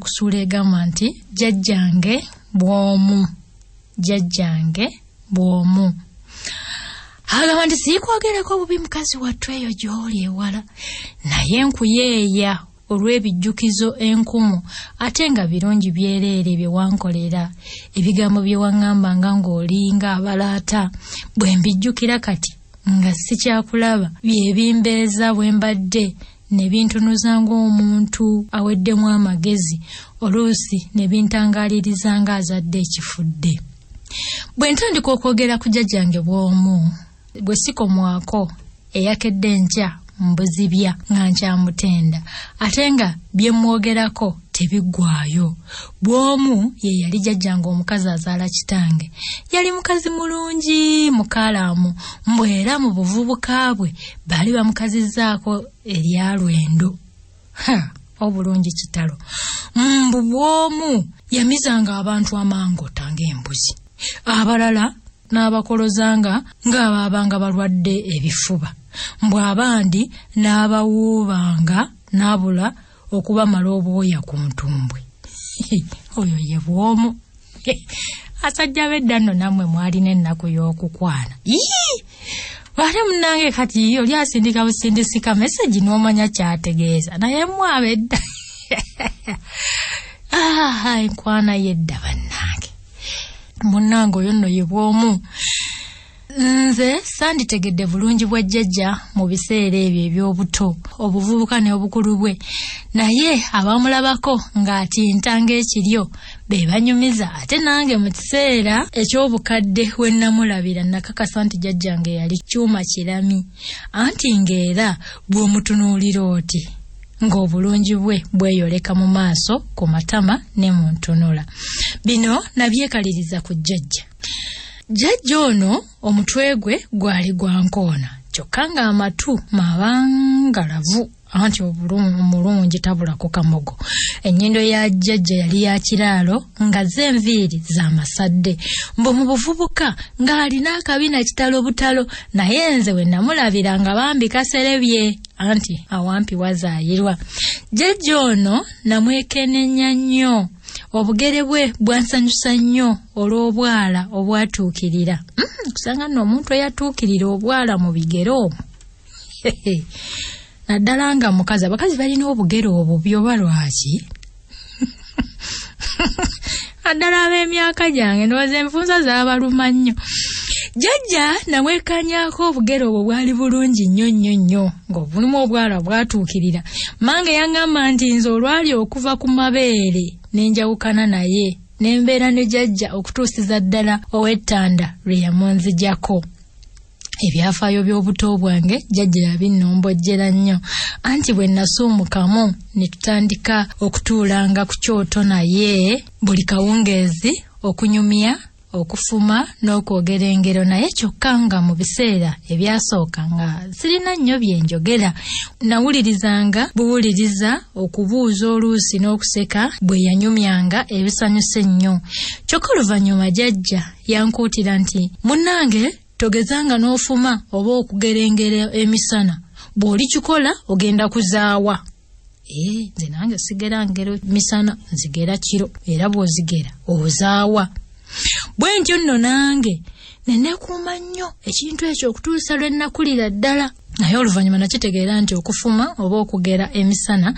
kusuula egamba nti Jjajjange Bwomu. Jjajjange Bwomu. Agamba nti siikwogerako bubi mukazi wattu eyo gy'oli ewala, naye nkuyeeya olw'ebijjukizo enkumu ate nga birungi byereere bye wankolera. Ebigambo bye waŋŋambanga ng'olinga abalaata bwe mbijjukira kati nga sikyakulaba bye bimbeeza bwe mbadde ne bintunuza ng'omuntu aweddemu amagezi, oluusi ne bintangaaliriza ng'azadde ekifudde. Bwe ntandika okwogera ku Jjajjange Bwomu, bwe sikomwako eyakedde enkya mbuzibya nga nkyamutenda, ate nga bye mwogerako tebiggwaayo. Bwomu ye yali jjajjange omukazi azaala kitange. Yali mukazi mulungi mukaalaamu, mbwera mu buvubuka bwe baali bamukazizzaako erya lwendo. Obulungi kitalo. Mbu Bwomu yamizanga abantu amangota ng'embuzi, abalala n'abakolozanga ng'abaabanga balwadde ebifuba, mbw abandi n'abawuubanga n'abula okubamala obwoya ku ntumbwe. Oyo ye Bwomu. Asajja b'edda nno nammwe mwalina ennaku y'okukwana. Ate munnange kati oli asindika busindisika meseji n'omanya kyategeeza, naye mwabedda. Enkwana yedda bannange. Munnange oyo nno ye Bwomu. Nze sanditegedde bulungi bwa jjajja mu biseera ebyo eby'obuto, obuvubuka n'obukulu bwe, naye abamulabako ng'atinta ng'ekiryo be banyumiza. Ate nange mu kiseera eky'obukadde we namulabira nakakasa nti jjajjange yali kyuma kirami, anti ng'era bw'omutunuulira oti ng'obulungi bwe bweyoleka mu maaso, ku matama ne mu ntunula. Bino nabyekaliriza ku jjajja. Jjajja ono omutwe gwe gwali gwa nkoona, kyokka ng'amatu mabangalavu, anti omulungi tabulako kamogo. Ennyindo ya jjajja yali ya kiraalo nga z'enviiri z'amasadde. Mbu mu buvubuka ng'alina akabina kitalo butalo, naye nze we namulabira nga bambi kaserebye, anti awampi wazaayirwa. Jjajja ono namwekenenya nnyo. Obugere bwe bwansanyusa nnyo olw'obwala obwatuukirira. Kusanga nno omuntu eyatuukirira obwala mu bigere omwo. Naddala nga mukazi, abakazi balina obugere obubi oba lwaki? Naddala ab'emyaka gyange ndowooza enfunza z'abaluma nnyo. Jjajja namwekanyaako obugere obwo bwali bulungi nnyo nnyo nnyo, ng'obulimu obwala bwatuukirira. Mange yaŋŋamba nti nze olwali okuva ku mabeere nenjawukana naye, nembeera ne jjajja okutuusiza ddala ow'ettanda lwe yamunzijako. Ebyafaayo by'obuto bwange jjajja yabinnombojjera nnyo, anti bwe nasuumukamu ne tutandika okutuulanga ku kyoto naye buli kawungeezi okunyumya, okufuma n'okwogera engero, naye kyokka nga mu biseera ebyasooka nga sirina nnyo bye njogera. Nawulirizanga buwuliriza, okubuuza oluusi n'okuseka bwe yanyumyanga ebisanyusa ennyo. Kyokka oluvannyuma jjajja yankuutira nti, munnange togezanga n'ofuma oba okugera engero emisana, bw'olikikola ogenda kuzaawa. Nze nange sigera ngero misana, nzigera kiro, era bw'ozigera ozaawa. Bwe ntyo nno nange nenekuuma nnyo ekintu ekyo okutuusa lwe nakulira ddala, naye oluvannyuma nakitegeera nti okufuma oba okugera emisana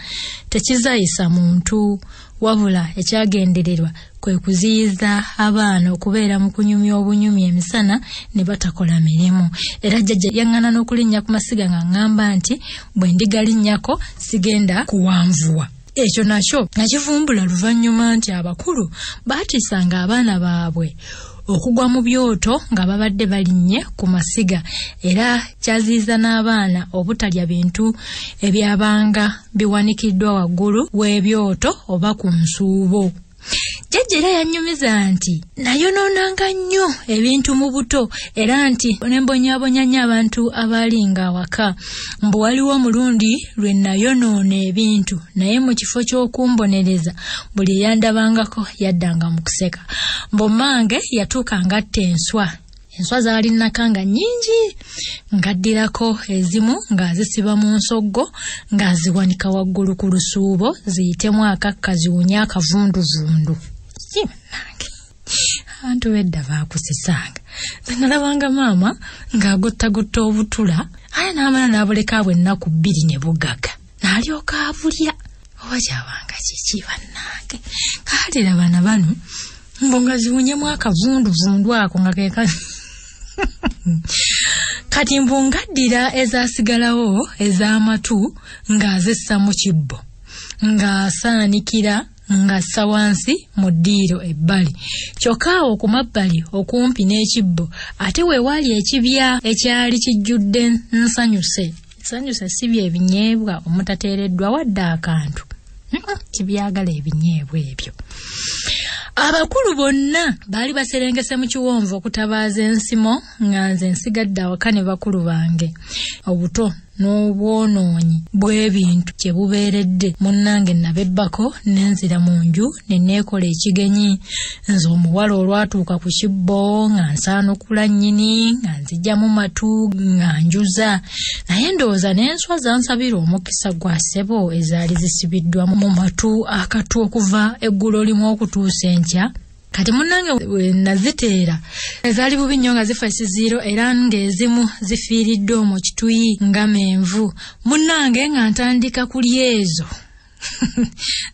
tekizaayisa muntu, wabula ekyagendererwa kwe kuziyiza abaana okubeera mu kunyumya obunyumi emisana ne batakola mirimu. Era jjajja yaŋŋana n'okulinnya ku masiga nga ŋŋamba nti bwe ndigalinnyako sigenda kuwanvuwa. Ekyo nakyo nakivumbula luvannyuma nti abakulu baatiisanga abaana baabwe okugwa mu byoto nga babadde balinnye ku masiga, era kyaziyiza n'abaana obutalya bintu ebyabanga biwanikiddwa waggulu w'ebyoto oba ku nsuubo. Jjajja era yannyumiza nti nayonoonanga nnyo ebintu mu buto, era nti nembonyaabonya nnyo abantu abalinga awaka. Mbu waliwo omulundi lwe nayonoona ebintu, naye mu kifo ky'okumbonereza buli yandabangako yaddanga mu kuseka. Mbu mmange yatuuka ngatta enswa enswa zaali nakanga nnyingi ng'addirako ezimu ng'azisiba mu nsoggo ng'aziwanika waggulu ku lusuubo ziyitemu akakka ziwunye akavunduvundu. Nange abantu bedda baakusisanga. Nze nalabanga maama ng'agottagotta obutula ate n'amala n'abuleka bwe ennaku 2 ne bugaga n'alyoka abulya. Oba kyabanga kiki bannange kaalira bana bano mbo nga ziwunyemu akavunduvundu ako nga ke kati mbu ngaddira ezaasigalawo ez'amatu ng'azissa mu kibbo ng'asaanikira ng'assa wansi mu ddiiro ebbali. Kyokka awo ku mabbali okumpi n'ekibbo ate weewali ekibya ekyali kijjudde nsanyuse. Nsanyuse si bye ebinyeebwa omutateereddwa wadde akantu. Kibyagala ebinyeebwa ebyo. Abakulu bonna baali baserengese mu kiwonvu okutabaaza ensimo nga nze nsigadde awaka ne bakulu bange. Obuto n'obwonoonyi bw'ebintu kye bubeeredde munnange nabebbako nenzira mu nju ne neekola ekigenyi. Nze omuwala olwatuuka ku kibbo nga nsaanukula nnyini nga nzijja mu matu nga njuza. Naye ndowooza n'enswa zansabira omukisa gwa ssebo ezaali zisibiddwa mu matu akatu okuva eggulo limu okutuusa enkya. Kati munnange we naziteera ezaali bubi nnyo nga zifa esiziro era ng'ezimu zifiiridde mu kituyi nga menvu. Munnange nga ntandika kulya ezo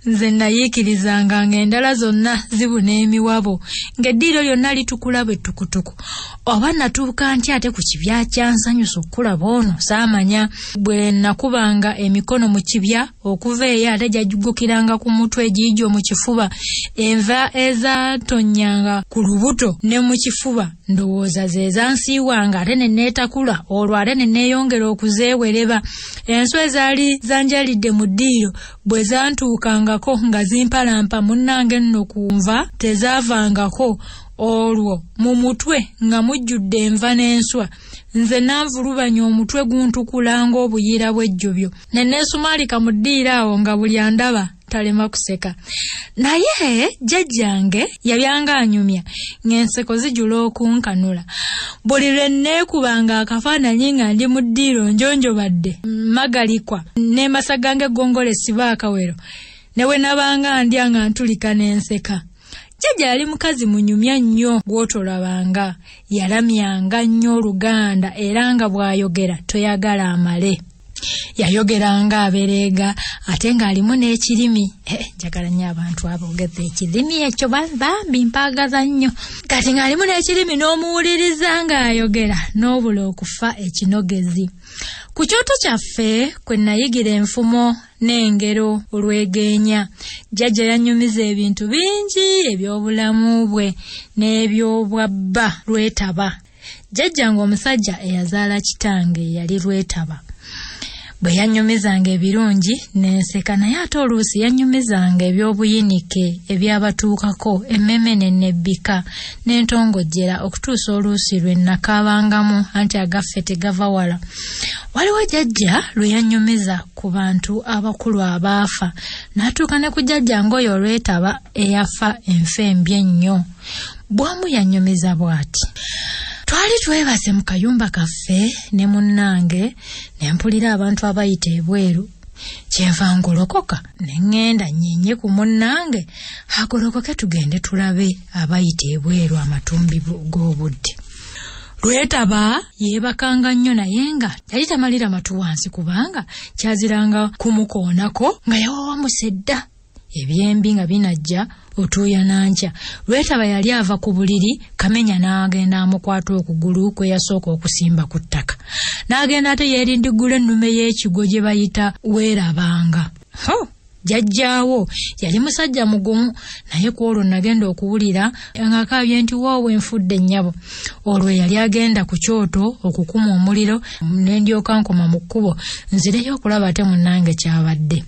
nze nayiikirizanga ng'endala zonna zibuna emiwabo ng'eddiiro lyonna litukula bwe tukutuku. Oba natuuka ntya ate ku kibya kyansanyusa okulaba ono saamanya. Bwe nakubanga emikono mu kibya okuva eyo ate gyajugukiranga ku mutwe egiijo mu kifuba, enva ezatonnyanga ku lubuto ne mu kifuba ndowooza ze zansiiwanga ate ne neetakula olwo ate ne neeyongera okuzeewereba. Enswa ezaali zanjalidde mu ddiiro bwe zantuukangako nga zimpalampa munnange nno kunva tezaavangako. Olwo mu mutwe nga mujjudde enva n'enswa nze nanvulubanya omutwe guntukula ng'obuyira bw'ejjobyo ne neesumaalika mu ddiiro awo nga buli andaba talema kuseka. Naye jjajjange yabyanga anyumya ng'enseko zijula okunkanula. Buli lwe neekubanga akafaananyi nga ndi mu ddiiro njonjobadde magalikwa n'emasa gange eggongole siba akawero ne bwe nabanga ndya nga ntulika n'enseka. Jjajja yali mukazi munyumya nnyo gw'otolabanga. Yalamyanga nnyo Oluganda era nga bw'ayogera toyagala amale. Yayogeranga abereega ate ng'alimu n'ekirimi. Njagala nnyo abantu aboogeza ekirimi ekyo bambi mpaagaza nnyo. Kati ng'alimu n'ekirimi n'omuwuliriza ng'ayogera n'obula okufa ekinogezi. Ku kyoto kyaffe kwe nayigira enfumo n'engero olwegeenya. Jjajja yannyumiza ebintu bingi eby'obulamu bwe n'eby'obwabba Lwetaba. Jjajja ng'omusajja eyazaala kitange yali Lwetaba. Bwe yannyumizanga ebirungi n'enseka naye ate oluusi yannyumizanga eby'obuyinike ebyabatuukako emmeme ne nebbika n'entongojjera okutuusa oluusi lwe nakaabangamu anti agaffe tegava wala. Waliwo jjajja lwe yannyumiza ku bantu abakulu abaafa n'atuuka ne ku jjajjange oyo Lwetaba eyafa enfa embi ennyo. Bwomu yannyumiza bw'ati: twali twebase mu kayumba kaffe ne munnange ne mpulira abantu abayita ebweru. Kyenva ngolokoka ne ŋŋenda nnyenye ku munnange agolokoke tugende tulabe abayita ebweru amatumbi g'obudde. Lwetaba yeebakanga nnyo naye nga yali tamalira matu wansi kubanga kyaziranga kumukoonako nga yawawamusa edda. Ebyembi nga binajja otuuya nankya. Lwetaba yali ava ku buliri Kamenya n'agenda amukwata okugulu kwe yasooka okusimba ku ttaka. N'agenda ate yeerindiggula ennume y'ekigo gye bayita Weerabanga. Jjajjaawo yali musajja mugumu naye ku olwo nagenda okuwulira ng'akaabye nti woowe nfudde nnyabo. Olwo yali agenda ku kyoto okukuma omuliro ne ndyoka nkoma mu kkubo nzireyo okulaba ate munnange kyabadde.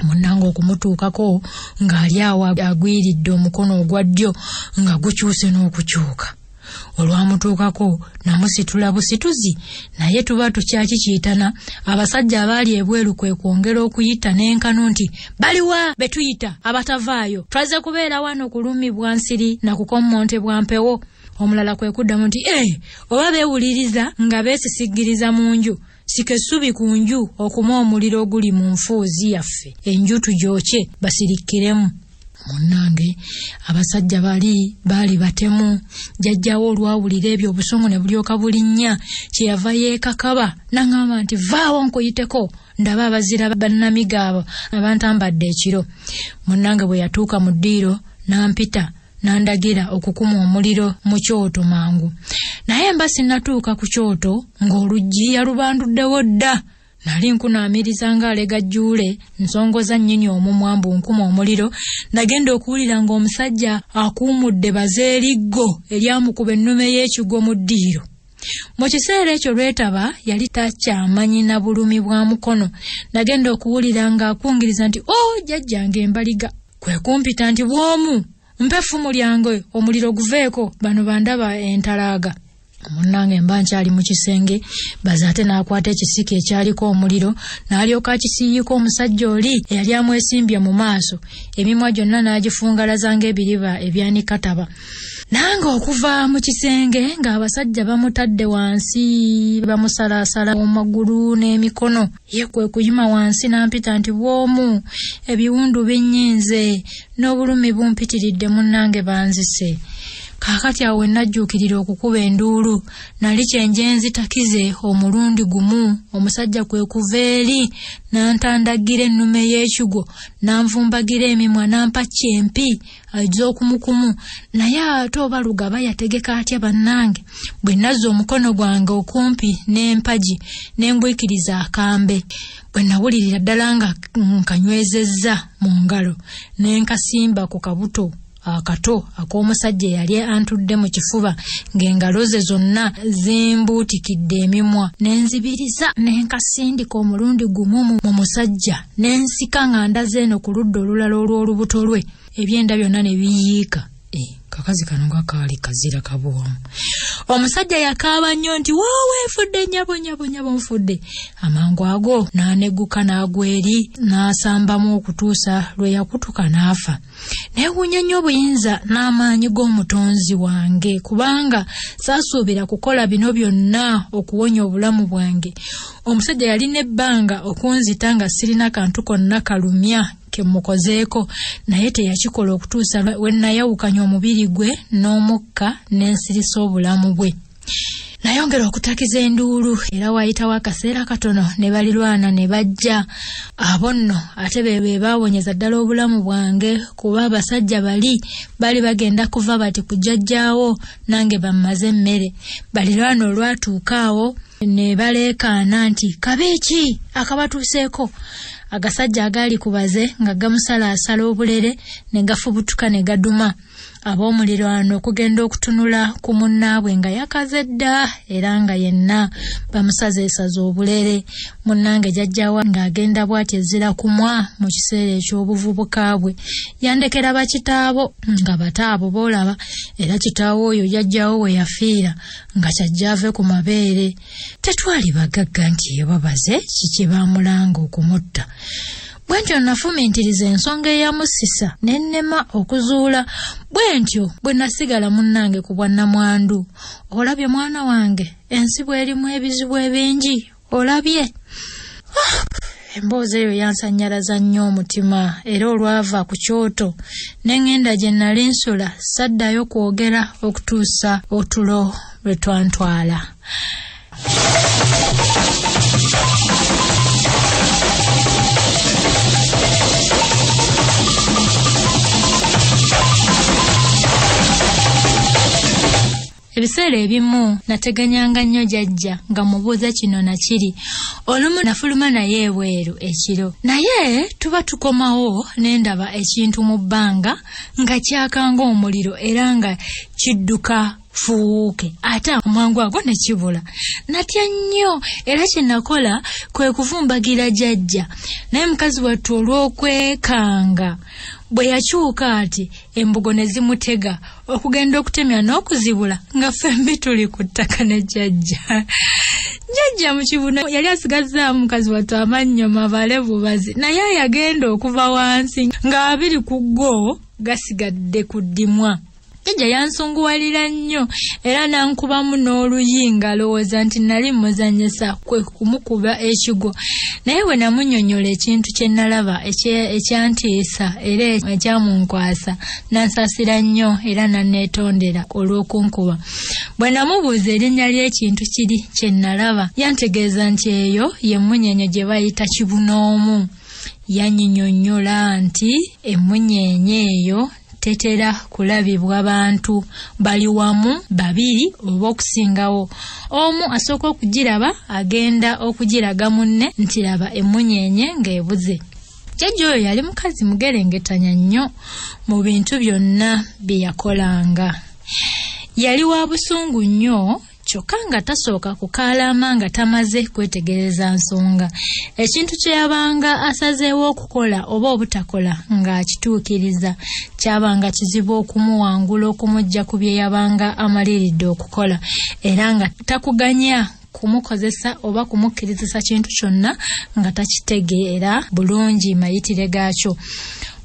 Munnange okumutuukako ng'ali awo agwiridde omukono ogwa ddyo nga gukyuse n'okukyuka. olwamutuukako namusitula busituzi naye tuba tukyakikiyitana abasajja abaali ebweru kwe kwongera okuyita n'enkanu nti baliwa betuyita abatavaayo twaze kubeera wano kulumibwa nsiri na kukommontebwa mpewo. Omulala kwe kuddamu nti oba beewuliriza nga beesisigiriza mu nju sika essubi ku nju okuma omuliro oguli mu nfuuzi yaffe enju tugyoke basirikkiremu. Munnange abasajja baali batemu. Jjajjawo olwawulira ebyo obusungu ne bulyoka bulinnya kyeyava yeekakaba n'aŋŋamba nti vaawo nkuyiteko ndaba abazira bannamiga abo abantambadde ekiro. Munnange bwe yatuuka mu ddiiro n'ampita nandagira okukuma omuliro mu kyoto mangu. Naye mba sinnatuuka ku kyoto ng'oluggi yalubanduddewo dda. Nali nkunaamiriza ng'alega jjuule nsongoza nnyini omumwa mbu nkuma omuliro. Nagenda okuwulira ng'omusajja akuumudde bazeeriggo eryamukuba ennume y'ekigwo mu ddiiro. Mu kiseera ekyo lwetaba yali takyamanyi na bulumi bwa mukono. Nagenda okuwulira ng'akungiriza nti jjajjange embaliga. Kwe kumpita nti Bwomu mpe effumu lyange omuliro guveeko bano bandaba entalaaga. Munnange mba nkyali mu kisenge bazaate n'akwata ekisiki ekyaliko omuliro n'alyoka akisiiyiko omusajja oli eyali amwesimbye mu maaso. Emimwa gyonna n'agifungalaza ng'ebiriba ebyanikataba. Nange okuva mu kisenge ng'abasajja bamutadde wansi bamusalaasala mu magulu n'emikono. Ye kwe kuyima wansi n'ampita nti Bwomu ebiwundu binnyinze n'obulumi bumpitiridde munnange banzise. Kaakati awo najjuukirira okukuba enduulu nali kyenjenzi takize omulundi gumu omusajja kwe kuva eri n'antandagira ennume y'ekigwo n'anvumbagira emimwa n'ampa kyempi ez'okumukumu. Naye ate oba Lugaba yategeka atya bannange bwe nazza omukono gwange okumpi n'empagi n'engwikiriza akambe. Bwe nawulirira ddala nga nkanywezezza mu ngalo n'enkasimba ku kabuto akato ak'omusajja yali antudde mu kifuba ng'engalo ze zonna zimbuutikidde emimwa n'enzibiriza n'enkasindika omulundi gumu mu musajja n'ensika nga ndaze eno ku ludda olulala olw'olubuto lwe ebyenda byonna ne biyiika. Kakazi kano nga kaali kazira kabwomu. Omusajja yakaaba nnyo nti woowe nfudde nyabo nfudde. Amangu ago n'anegguka n'agwa eri n'asambamu okutuusa lwe yakutuka n'afa. Neewuunya nnyo obuyinza n'amaanyi g'omutonzi wange kubanga saasuubira kukola bino byonna okuwonya obulamu bwange. Omusajja yalina ebbanga okunzita nga sirina kantu konna kalumya kemukozeeko naye teyakikola okutuusa we nayawukanya omubiri gwe n'omukka n'ensirisa obulamu bwe. Nayongera okutakiza enduulu era waayitawo akaseera katono ne balirwana ne bajja. Abo nno ate be baawonyeza ddala obulamu bwange kuba abasajja bali bagenda kuva bati ku Jjajjaawo nange bammaze emmere. Balirwana olwatuukaawo ne baleekaana nti kabeeki akabatuuseeko. Agasajja agaali kubaze nga gamusalaasala obulere ne gafubutuka ne gaduma. Ab'omulirwano okugenda okutunula ku munnaabwe nga yakaze dda era nga yenna bamusazeesaza obulere. Munnange Jjajjaawe ng'agenda bw'ati ezzira kumwa mu kiseera eky'obuvubuka bwe. Yandekera bakitaabo nga bataabo boolaba era kitaawo oyo Jjajjaawo we yafiira nga kyajja ave ku mabeere. Tetwali bagagga nti yebabaze kiki baamulanga okumutta. Bwentyo nafumiintiriza ensonga eyamusisa n'ennema okuzuula. Bwentyo bwe nasigala munnange ku bwa Namwanddu. Olabye mwana wange ensi bw'erimu ebizibu ebingi olabye. Emboozi eyo yansanyalaza nnyo omutima era olwava ku kyoto n'engenda gye nali nsula saddayo kwogera okutuusa otulo lwe twantwala. Ebiseera ebimu nateganyanga nnyo jjajja nga mubuuza kino na kiri. Olumu nafuluma naye ebweru ekiro. Naye tuba tukomawo n'endaba ekintu mu bbanga nga kyakanga omuliro era nga kidduka fuuke. Ate amangu ago ne kibula. Natya nnyo era kye nakola kwe kuvumbagira jjajja. Naye mukazi wattu olw'okwekanga bwe yakyuka ati embugo ne zimutega okugenda okutemya n'okuzibula nga fembi tuli ku ttaka ne jjajja. Jjajja mu kibuno yali asigazzaamu mukazi wattu amannyo mabale bubazi naye yagenda okuva wansi nga abiri ku go gasigadde ku ddimwa. Jjajja yansunguwalira nnyo era nankubamu n'oluyi ngalowooza nti nali muzannyisa kwe kumukuba ekigo. Naye bwe namunnyonnyola ekintu kye nalaba ekyantiisa era ekyamunkwasa nansaasira nnyo era nanneetondera olw'okunkuba. Bwe namubuuza erinnya ly'ekintu kiri kye nalaba yantegeeza nti eyo ye mmunyeenye gye bayita kibunoomu. Yannyinnyonnyola nti emmunyeenye eyo tetera kulabibwa bantu bali wamu babiri oba okusingawo. Omu asooka okugiraba agenda okugiraga munne nti laba emmunyeenye ng'ebuze. Jjajja oyo yali mukazi mugerengetanya nnyo mu bintu byonna bye yakolanga. Yali wa busungu nnyo kyokka nga tasooka kukaalama nga tamaze kwetegereza nsonga. Ekintu kye yabanga asazeewo okukola oba obutakola ng'akituukiriza kyabanga kizibu okumuwangula okumujja ku bye yabanga amaliridde okukola era nga takuganya kumukozesa oba kumukkirizisa kintu kyonna nga takitegeera bulungi mayitire gaakyo.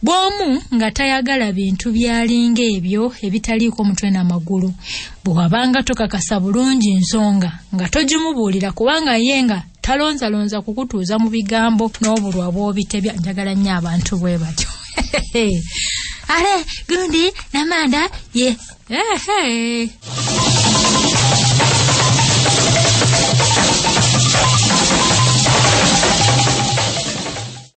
Bwomu nga tayagala bintu byalinga ebyo ebitaliiko mutwe n'amagulu. Bwe wabanga tokakasa bulungi nsonga nga togimubuulira kubanga ye nga talonzalonza kukutuuza mu bigambo n'obulwa bw'obitebya. Njagala nnyo abantu bwe batyo. Ale gundi namanda ye